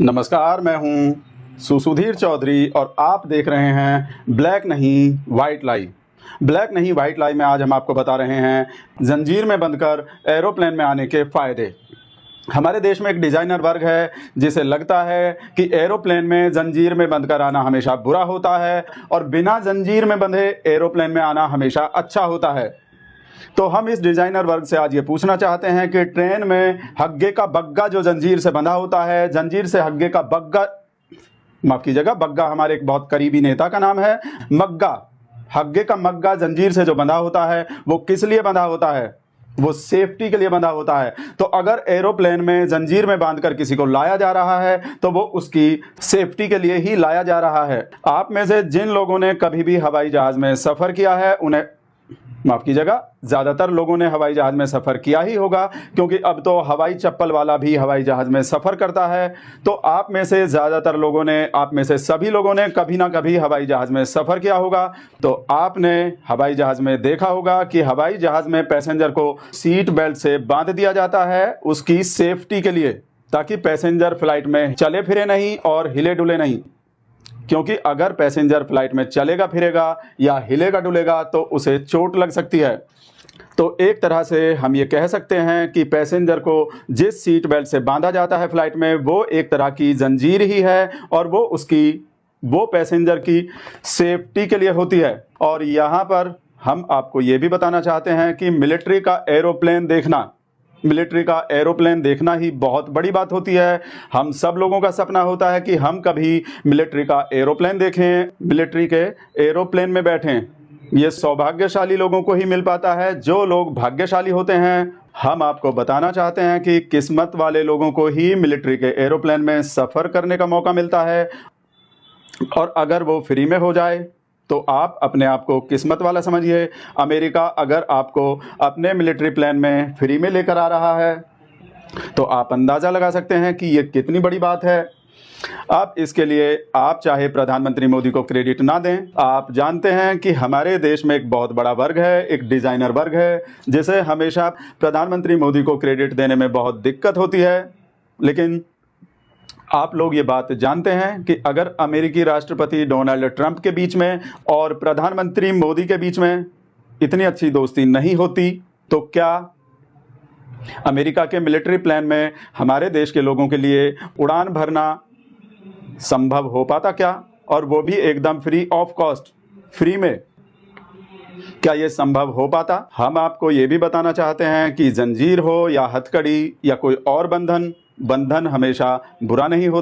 नमस्कार, मैं हूं सुसुधीर चौधरी और आप देख रहे हैं ब्लैक नहीं वाइट लाई। ब्लैक नहीं वाइट लाई में आज हम आपको बता रहे हैं जंजीर में बंधकर एरोप्लेन में आने के फ़ायदे। हमारे देश में एक डिज़ाइनर वर्ग है जिसे लगता है कि एरोप्लेन में जंजीर में बंधकर आना हमेशा बुरा होता है और बिना जंजीर में बंधे एरोप्लेन में आना हमेशा अच्छा होता है। तो हम इस डिज़ाइनर वर्ग से आज ये पूछना चाहते हैं कि ट्रेन में हग्गे का बग्गा जो जंजीर से बंधा होता है, जंजीर से हग्गे का बग्गा, माफ़ कीजिएगा, बग्गा हमारे एक बहुत करीबी नेता का नाम है, मग्गा, हग्गे का मग्गा जंजीर से जो बंधा होता है वो किस लिए बंधा होता है? वो सेफ्टी के लिए बंधा होता है। तो अगर एरोप्लेन में जंजीर में बांधकर किसी को लाया जा रहा है तो वो उसकी सेफ्टी के लिए ही लाया जा रहा है। आप में से जिन लोगों ने कभी भी हवाई जहाज़ में सफ़र किया है उन्हें, माफ़ कीजिएगा, ज़्यादातर लोगों ने हवाई जहाज़ में सफ़र किया ही होगा, क्योंकि अब तो हवाई चप्पल वाला भी हवाई जहाज़ में सफ़र करता है। तो आप में से ज़्यादातर लोगों ने, आप में से सभी लोगों ने कभी ना कभी हवाई जहाज़ में सफ़र किया होगा। तो आपने हवाई जहाज़ में देखा होगा कि हवाई जहाज़ में पैसेंजर को सीट बेल्ट से बांध दिया जाता है उसकी सेफ्टी के लिए, ताकि पैसेंजर फ्लाइट में चले फिरे नहीं और हिले डुले नहीं। क्योंकि अगर पैसेंजर फ्लाइट में चलेगा फिरेगा या हिलेगा डुलेगा तो उसे चोट लग सकती है। तो एक तरह से हम ये कह सकते हैं कि पैसेंजर को जिस सीट बेल्ट से बांधा जाता है फ्लाइट में वो एक तरह की जंजीर ही है और वो पैसेंजर की सेफ्टी के लिए होती है। और यहाँ पर हम आपको ये भी बताना चाहते हैं कि मिलिट्री का एरोप्लेन देखना ही बहुत बड़ी बात होती है। हम सब लोगों का सपना होता है कि हम कभी मिलिट्री का एरोप्लेन देखें, मिलिट्री के एरोप्लेन में बैठें। ये सौभाग्यशाली लोगों को ही मिल पाता है जो लोग भाग्यशाली होते हैं। हम आपको बताना चाहते हैं कि किस्मत वाले लोगों को ही मिलिट्री के एरोप्लेन में सफ़र करने का मौका मिलता है, और अगर वो फ्री में हो जाए तो आप अपने आप को किस्मत वाला समझिए। अमेरिका अगर आपको अपने मिलिट्री प्लेन में फ्री में लेकर आ रहा है तो आप अंदाज़ा लगा सकते हैं कि ये कितनी बड़ी बात है। अब इसके लिए आप चाहे प्रधानमंत्री मोदी को क्रेडिट ना दें, आप जानते हैं कि हमारे देश में एक बहुत बड़ा वर्ग है, एक डिज़ाइनर वर्ग है, जिसे हमेशा प्रधानमंत्री मोदी को क्रेडिट देने में बहुत दिक्कत होती है। लेकिन आप लोग ये बात जानते हैं कि अगर अमेरिकी राष्ट्रपति डोनाल्ड ट्रंप के बीच में और प्रधानमंत्री मोदी के बीच में इतनी अच्छी दोस्ती नहीं होती तो क्या अमेरिका के मिलिट्री प्लेन में हमारे देश के लोगों के लिए उड़ान भरना संभव हो पाता क्या? और वो भी एकदम फ्री ऑफ कॉस्ट, फ्री में। क्या ये संभव हो पाता? हम आपको ये भी बताना चाहते हैं कि जंजीर हो या हथकड़ी या कोई और बंधन हमेशा बुरा नहीं होता।